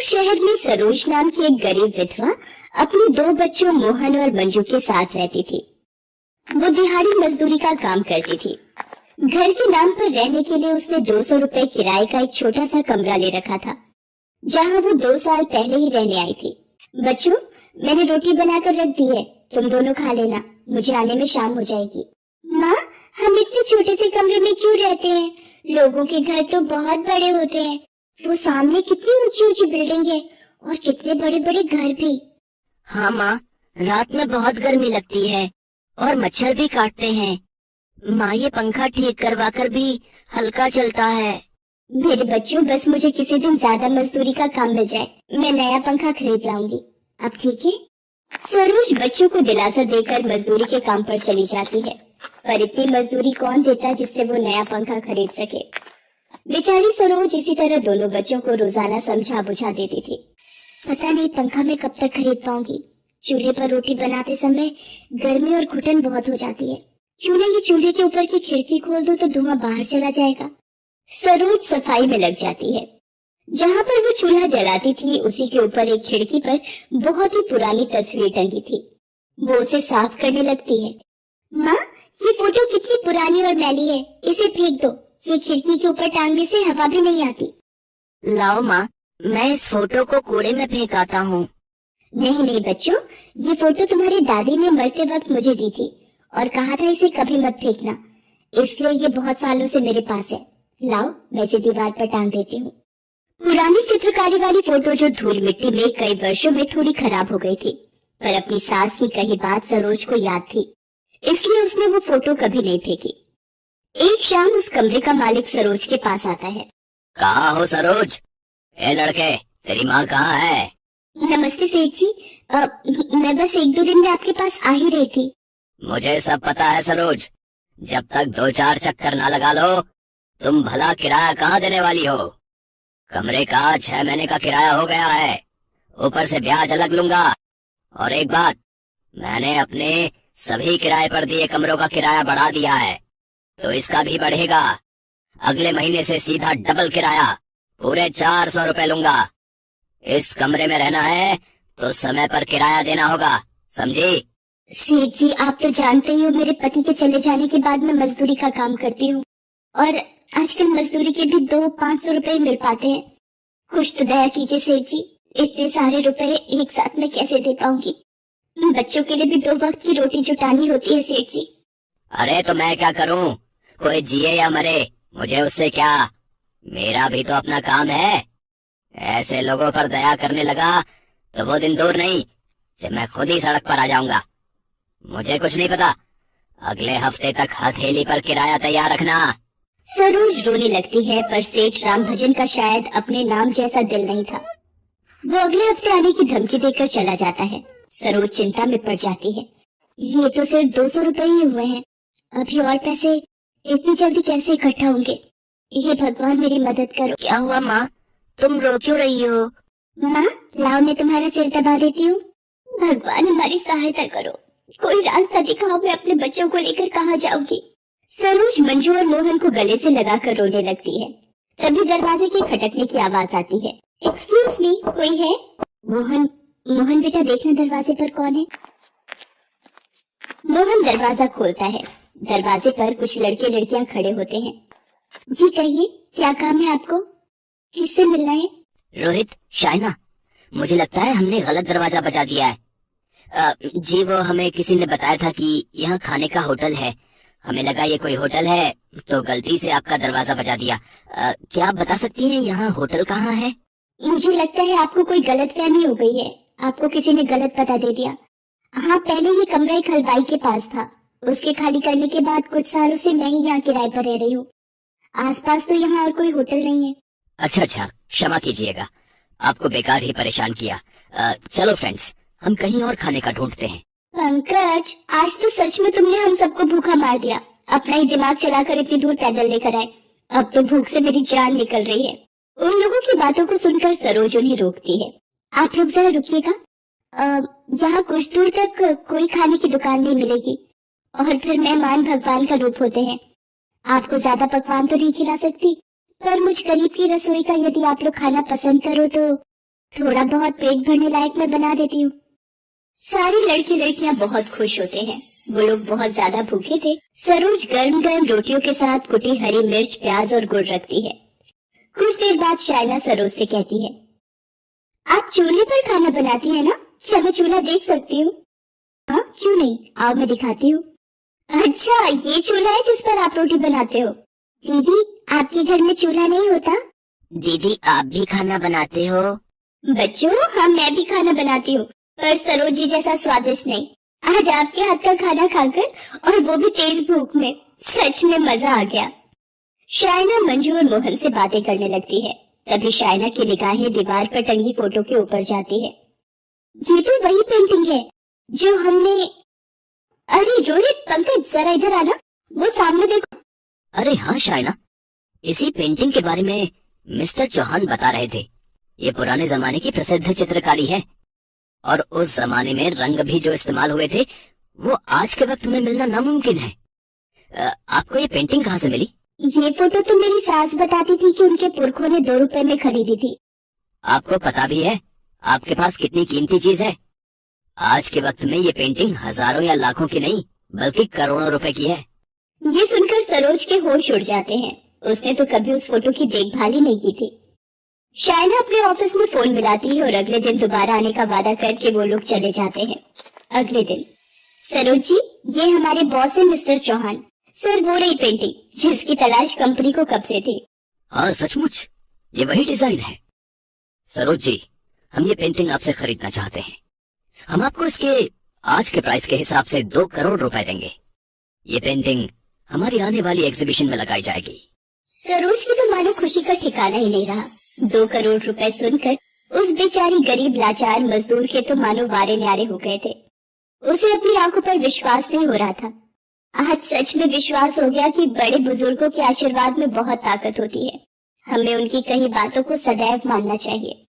शहर में सरोज नाम की एक गरीब विधवा अपने 2 बच्चों मोहन और मंजू के साथ रहती थी। वो दिहाड़ी मजदूरी का काम करती थी। घर के नाम पर रहने के लिए उसने 200 रुपए किराए का एक छोटा सा कमरा ले रखा था, जहाँ वो 2 साल पहले ही रहने आई थी। बच्चों, मैंने रोटी बनाकर रख दी है, तुम दोनों खा लेना, मुझे आने में शाम हो जाएगी। माँ, हम इतने छोटे से कमरे में क्यों रहते हैं? लोगों के घर तो बहुत बड़े होते हैं। वो सामने कितनी ऊंची ऊंची बिल्डिंग है और कितने बड़े बड़े घर भी। हाँ माँ, रात में बहुत गर्मी लगती है और मच्छर भी काटते हैं। माँ, ये पंखा ठीक करवा कर भी हल्का चलता है। मेरे बच्चों, बस मुझे किसी दिन ज्यादा मजदूरी का काम मिल जाए, मैं नया पंखा खरीद लाऊंगी। अब ठीक है? सरोज बच्चों को दिलासा देकर मजदूरी के काम पर चली जाती है, पर इतनी मजदूरी कौन देता जिससे वो नया पंखा खरीद सके। बेचारी सरोज इसी तरह दोनों बच्चों को रोजाना समझा बुझा देती थी। पता नहीं पंखा मैं कब तक खरीद पाऊंगी। चूल्हे पर रोटी बनाते समय गर्मी और घुटन बहुत हो जाती है। क्यों ना ये चूल्हे के ऊपर की खिड़की खोल दूं तो धुआं बाहर चला जाएगा। सरोज सफाई में लग जाती है। जहाँ पर वो चूल्हा जलाती थी उसी के ऊपर एक खिड़की पर बहुत ही पुरानी तस्वीर टंगी थी। वो उसे साफ करने लगती है। माँ, ये फोटो कितनी पुरानी और मैली है, इसे फेंक दो। ये खिड़की के ऊपर टांगने से हवा भी नहीं आती। लाओ माँ, मैं इस फोटो को कूड़े में फेंक आता हूँ। नहीं नहीं बच्चों, ये फोटो तुम्हारी दादी ने मरते वक्त मुझे दी थी और कहा था इसे कभी मत फेंकना, इसलिए ये बहुत सालों से मेरे पास है। लाओ, मैं इसे दीवार पर टांग देती हूँ। पुरानी चित्रकारी वाली फोटो जो धूल मिट्टी में कई वर्षों में थोड़ी खराब हो गई थी, पर अपनी सास की कही बात सरोज को याद थी, इसलिए उसने वो फोटो कभी नहीं फेंकी। एक शाम उस कमरे का मालिक सरोज के पास आता है। कहाँ हो सरोज? ए लड़के, तेरी माँ कहाँ है? नमस्ते सेठ जी, मैं बस 1-2 दिन में आपके पास आ ही रही थी। मुझे सब पता है सरोज, जब तक 2-4 चक्कर ना लगा लो तुम भला किराया कहाँ देने वाली हो? कमरे का 6 महीने का किराया हो गया है, ऊपर से ब्याज अलग लूंगा। और एक बात, मैंने अपने सभी किराए पर दिए कमरों का किराया बढ़ा दिया है, तो इसका भी बढ़ेगा। अगले महीने से सीधा डबल किराया, पूरे 400 रुपए लूंगा। इस कमरे में रहना है तो समय पर किराया देना होगा, समझी? सेठ जी, आप तो जानते ही हो मेरे पति के चले जाने के बाद मैं मजदूरी का काम करती हूँ और आजकल मजदूरी के भी 200-500 रुपए मिल पाते हैं। कुछ तो दया कीजिए सेठ जी, इतने सारे रुपए एक साथ में कैसे दे पाऊंगी? बच्चों के लिए भी 2 वक्त की रोटी जुटानी होती है सेठ जी। अरे तो मैं क्या करूं? कोई जिए या मरे, मुझे उससे क्या? मेरा भी तो अपना काम है। ऐसे लोगों पर दया करने लगा तो वो दिन दूर नहीं जब मैं खुद ही सड़क पर आ जाऊंगा। मुझे कुछ नहीं पता, अगले हफ्ते तक हथेली पर किराया तैयार रखना। सरोज रोने लगती है, पर सेठ रामभजन का शायद अपने नाम जैसा दिल नहीं था। वो अगले हफ्ते आने की धमकी देकर चला जाता है। सरोज चिंता में पड़ जाती है। ये तो सिर्फ 200 रुपए ही हुए हैं, अभी और पैसे इतनी जल्दी कैसे इकट्ठा होंगे? ये भगवान मेरी मदद करो। क्या हुआ माँ, तुम रो क्यों रही हो? माँ, लाओ मैं तुम्हारा सिर दबा देती हूँ। भगवान हमारी सहायता करो, कोई रास्ता दिखाओ, मैं अपने बच्चों को लेकर कहाँ जाऊंगी? सरोज मंजू और मोहन को गले से लगाकर रोने लगती है। तभी दरवाजे के खटकने की आवाज आती है। एक्सक्यूज मी, कोई है? मोहन बेटा, देखना दरवाजे पर कौन है। मोहन दरवाजा खोलता है। दरवाजे पर कुछ लड़के लड़कियां खड़े होते हैं। जी कहिए, क्या काम है आपको? किससे मिलना है? रोहित, शाइना, मुझे लगता है हमने गलत दरवाजा बजा दिया है। जी, वो हमें किसी ने बताया था कि यहाँ खाने का होटल है। हमें लगा ये कोई होटल है तो गलती से आपका दरवाजा बजा दिया। क्या आप बता सकती हैं यहाँ होटल कहाँ है? मुझे लगता है आपको कोई गलतफहमी हो गई है, आपको किसी ने गलत पता दे दिया। हाँ, पहले ये कमरा एक हलवाई के पास था, उसके खाली करने के बाद कुछ सालों से मैं ही यहाँ किराए पर रह रही हूँ। आसपास तो यहाँ और कोई होटल नहीं है। अच्छा, क्षमा कीजिएगा, आपको बेकार ही परेशान किया। चलो फ्रेंड्स, हम कहीं और खाने का ढूंढते हैं। पंकज, आज तो सच में तुमने हम सबको भूखा मार दिया। अपना ही दिमाग चलाकर इतनी दूर पैदल लेकर आए। अब तो भूख से मेरी जान निकल रही है। उन लोगों की बातों को सुनकर सरोज उन्हें रोकती है। आप लोग जरा रुकिएगा, यहाँ कुछ दूर तक कोई खाने की दुकान नहीं मिलेगी और फिर मेहमान भगवान का रूप होते हैं। आपको ज्यादा पकवान तो नहीं खिला सकती, पर मुझ गरीब की रसोई का यदि आप लोग खाना पसंद करो तो थोड़ा बहुत पेट भरने लायक मैं बना देती हूँ। सारी लड़के लड़कियां बहुत खुश होते हैं। वो लोग बहुत ज्यादा भूखे थे। सरोज गर्म गर्म रोटियों के साथ कुटी हरी मिर्च, प्याज और गुड़ रखती है। कुछ देर बाद शाइना सरोज से कहती है, आप चूल्हे पर खाना बनाती है ना? क्या मैं चूल्हा देख सकती हूँ? हाँ, क्यों नहीं, आओ मैं दिखाती हूँ। अच्छा, ये चूल्हा है जिस पर आप रोटी बनाते हो? दीदी, आपके घर में चूल्हा नहीं होता? दीदी, आप भी खाना बनाते हो? बच्चों, हाँ, मैं भी खाना बनाती हूँ, पर सरोज जी जैसा स्वादिष्ट नहीं। आज आपके हाथ का खाना खाकर, और वो भी तेज भूख में, सच में मजा आ गया। शाइना मंजू और मोहन से बातें करने लगती है। तभी शाइना की निगाहें दीवार पर टंगी फोटो के ऊपर जाती है। ये तो वही पेंटिंग है जो हमने... अरे रोहित, पंकज, जरा इधर आना, वो सामने देखो। अरे हाँ शाइना, इसी पेंटिंग के बारे में मिस्टर चौहान बता रहे थे। ये पुराने जमाने की प्रसिद्ध चित्रकारी है और उस जमाने में रंग भी जो इस्तेमाल हुए थे वो आज के वक्त में मिलना नामुमकिन है। आपको ये पेंटिंग कहाँ से मिली? ये फोटो तो मेरी सास बताती थी कि उनके पुरखों ने 2 रुपए में खरीदी थी। आपको पता भी है आपके पास कितनी कीमती चीज है? आज के वक्त में ये पेंटिंग हजारों या लाखों की नहीं बल्कि करोड़ों रुपए की है। ये सुनकर सरोज के होश उड़ जाते हैं। उसने तो कभी उस फोटो की देखभाल ही नहीं की थी। शाइना अपने ऑफिस में फोन मिलाती है और अगले दिन दोबारा आने का वादा करके वो लोग चले जाते हैं। अगले दिन, सरोज जी, ये हमारे बॉस है मिस्टर चौहान। सर, वो रही पेंटिंग जिसकी तलाश कंपनी को कब से थी। हाँ सचमुच, ये वही डिजाइन है। सरोज जी, हम ये पेंटिंग आपसे खरीदना चाहते हैं। हम आपको इसके आज के प्राइस के हिसाब से 2 करोड़ रुपए देंगे। ये पेंटिंग हमारी आने वाली एग्जीबिशन में लगाई जाएगी। सरोज की तो मानो खुशी का ठिकाना ही नहीं रहा। 2 करोड़ रुपए सुनकर उस बेचारी गरीब लाचार मजदूर के तो मानो वारे न्यारे हो गए थे। उसे अपनी आंखों पर विश्वास नहीं हो रहा था। आज सच में विश्वास हो गया कि बड़े बुजुर्गों के आशीर्वाद में बहुत ताकत होती है। हमें उनकी कही बातों को सदैव मानना चाहिए।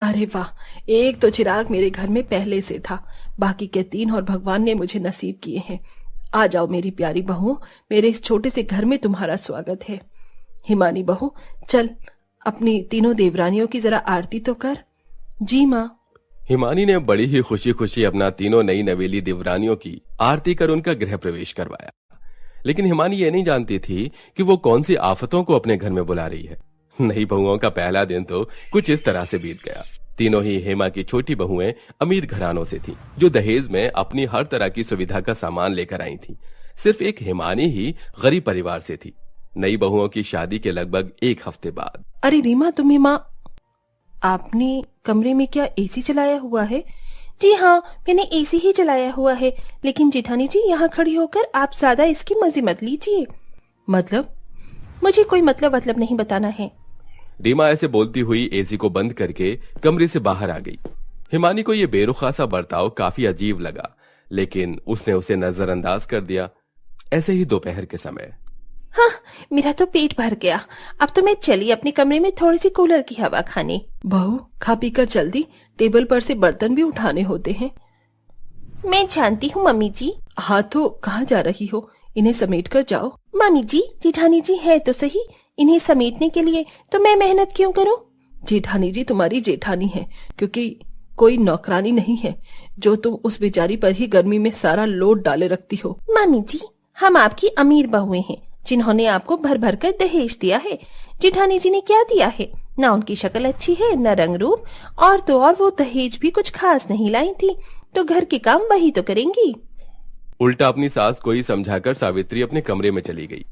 अरे वाह, एक तो चिराग मेरे घर में पहले से था, बाकी के 3 और भगवान ने मुझे नसीब किए हैं। आ जाओ मेरी प्यारी बहू, मेरे इस छोटे से घर में तुम्हारा स्वागत है। हिमानी बहू, चल अपनी तीनों देवरानियों की जरा आरती तो कर। जी माँ। हिमानी ने बड़ी ही खुशी खुशी अपना तीनों नई नवेली देवरानियों की आरती कर उनका गृह प्रवेश करवाया। लेकिन हिमानी ये नहीं जानती थी कि वो कौन सी आफतों को अपने घर में बुला रही है। नई बहुओं का पहला दिन तो कुछ इस तरह से बीत गया। तीनों ही हेमा की छोटी बहुएं अमीर घरानों से थीं, जो दहेज में अपनी हर तरह की सुविधा का सामान लेकर आई थीं। सिर्फ एक हिमानी ही गरीब परिवार से थी। नई बहुओं की शादी के लगभग 1 हफ्ते बाद। अरे रीमा, तुम्हें माँ, आपने कमरे में क्या एसी चलाया हुआ है? जी हाँ, मैंने एसी ही चलाया हुआ है, लेकिन जेठानी जी यहाँ खड़ी होकर आप ज्यादा इसकी मजे मत लीजिए। मतलब? मुझे कोई मतलब नहीं बताना है। रीमा ऐसे बोलती हुई एसी को बंद करके कमरे से बाहर आ गई। हिमानी को यह बेरुखा सा बर्ताव काफी अजीब लगा, लेकिन उसने उसे नजरअंदाज कर दिया। ऐसे ही दोपहर के समय, हाँ, मेरा तो पेट भर गया। अब तो मैं चली अपने कमरे में थोड़ी सी कूलर की हवा खाने। बहू, खा पी कर जल्दी, टेबल पर से बर्तन भी उठाने होते हैं। मैं जानती हूँ मम्मी जी। हाँ तो कहाँ जा रही हो? इन्हें समेट कर जाओ। मम्मी जी, जेठानी जी है तो सही, इन्हें समेटने के लिए तो मैं मेहनत क्यों करूँ? जेठानी जी तुम्हारी जेठानी है, क्योंकि कोई नौकरानी नहीं है जो तुम उस बेचारी पर ही गर्मी में सारा लोड डाले रखती हो। मम्मी जी, हम आपकी अमीर बहुएं हैं जिन्होंने आपको भर भर कर दहेज दिया है। जेठानी जी ने क्या दिया है? ना उनकी शक्ल अच्छी है, न रंग रूप, और तो और वो दहेज भी कुछ खास नहीं लाई थी, तो घर के काम वही तो करेंगी। उल्टा अपनी सास को ही समझाकर सावित्री अपने कमरे में चली गई।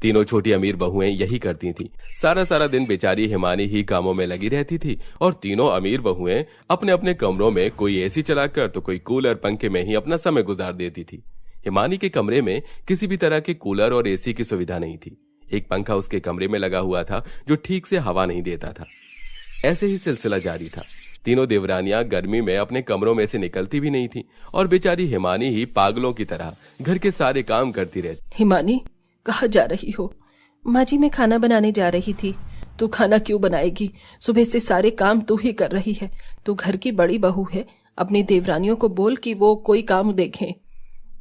तीनों छोटी अमीर बहुएं यही करती थीं। सारा दिन बेचारी हिमानी ही कामों में लगी रहती थी और तीनों अमीर बहुएं अपने अपने कमरों में कोई एसी चलाकर तो कोई कूलर पंखे में ही अपना समय गुजार देती थी। हिमानी के कमरे में किसी भी तरह के कूलर और एसी की सुविधा नहीं थी। एक पंखा उसके कमरे में लगा हुआ था जो ठीक से हवा नहीं देता था। ऐसे ही सिलसिला जारी था। तीनों देवरानियां गर्मी में अपने कमरों में से निकलती भी नहीं थी और बेचारी हिमानी ही पागलों की तरह घर के सारे काम करती रहती। हिमानी, कहाँ जा रही हो? माँ जी, मैं खाना बनाने जा रही थी। तू खाना क्यों बनाएगी? सुबह से सारे काम तू ही कर रही है। तू घर की बड़ी बहू है, अपनी देवरानियों को बोल कि वो कोई काम देखें।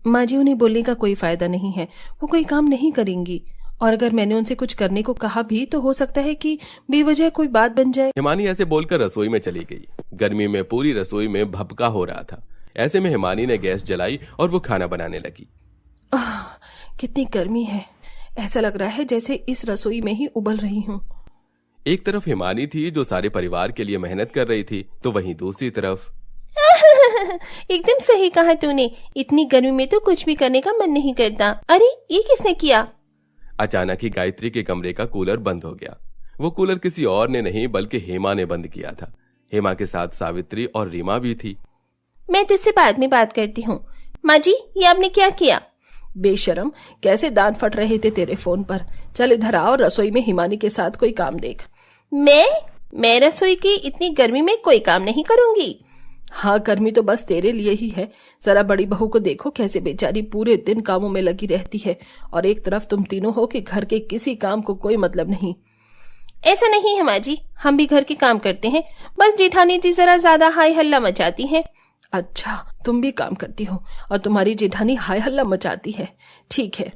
माँ जी, उन्हें बोलने का कोई फायदा नहीं है, वो कोई काम नहीं करेंगी। और अगर मैंने उनसे कुछ करने को कहा भी तो हो सकता है कि बेवजह कोई बात बन जाए। हिमानी ऐसे बोलकर रसोई में चली गई। गर्मी में पूरी रसोई में भभका हो रहा था। ऐसे में हिमानी ने गैस जलाई और वो खाना बनाने लगी। कितनी गर्मी है, ऐसा लग रहा है जैसे इस रसोई में ही उबल रही हूँ। एक तरफ हिमानी थी जो सारे परिवार के लिए मेहनत कर रही थी, तो वहीं दूसरी तरफ एकदम सही कहा तूने, इतनी गर्मी में तो कुछ भी करने का मन नहीं करता। अरे ये किसने किया? अचानक ही गायत्री के कमरे का कूलर बंद हो गया। वो कूलर किसी और ने नहीं बल्कि हेमा ने बंद किया था। हेमा के साथ सावित्री और रीमा भी थी। मैं तुझसे बाद में बात करती हूँ। माँ जी, ये आपने क्या किया? बेशरम, कैसे दांत फट रहे थे तेरे फोन पर। चल इधर आओ, रसोई में हिमानी के साथ कोई काम देख। मैं रसोई की इतनी गर्मी में कोई काम नहीं करूंगी। हाँ, गर्मी तो बस तेरे लिए ही है। जरा बड़ी बहू को देखो कैसे बेचारी पूरे दिन कामों में लगी रहती है, और एक तरफ तुम तीनों हो कि घर के किसी काम को कोई मतलब नहीं। ऐसा नहीं है माँ जी, हम भी घर के काम करते हैं, बस जेठानी जी जरा ज्यादा हाय हल्ला मचाती हैं। अच्छा, तुम भी काम करती हो और तुम्हारी जेठानी हाय हल्ला मचाती है। ठीक है।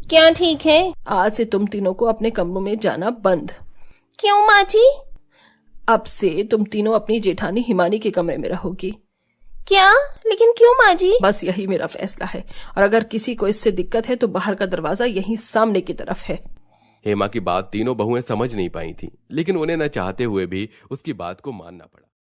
क्या ठीक है? आज से तुम तीनों को अपने कमरों में जाना बंद। क्यों माँ जी? अब से तुम तीनों अपनी जेठानी हिमानी के कमरे में रहोगी। क्या? लेकिन क्यों माँ जी? बस यही मेरा फैसला है, और अगर किसी को इससे दिक्कत है तो बाहर का दरवाजा यहीं सामने की तरफ है। हेमा की बात तीनों बहुएं समझ नहीं पाई थी, लेकिन उन्हें न चाहते हुए भी उसकी बात को मानना पड़ा।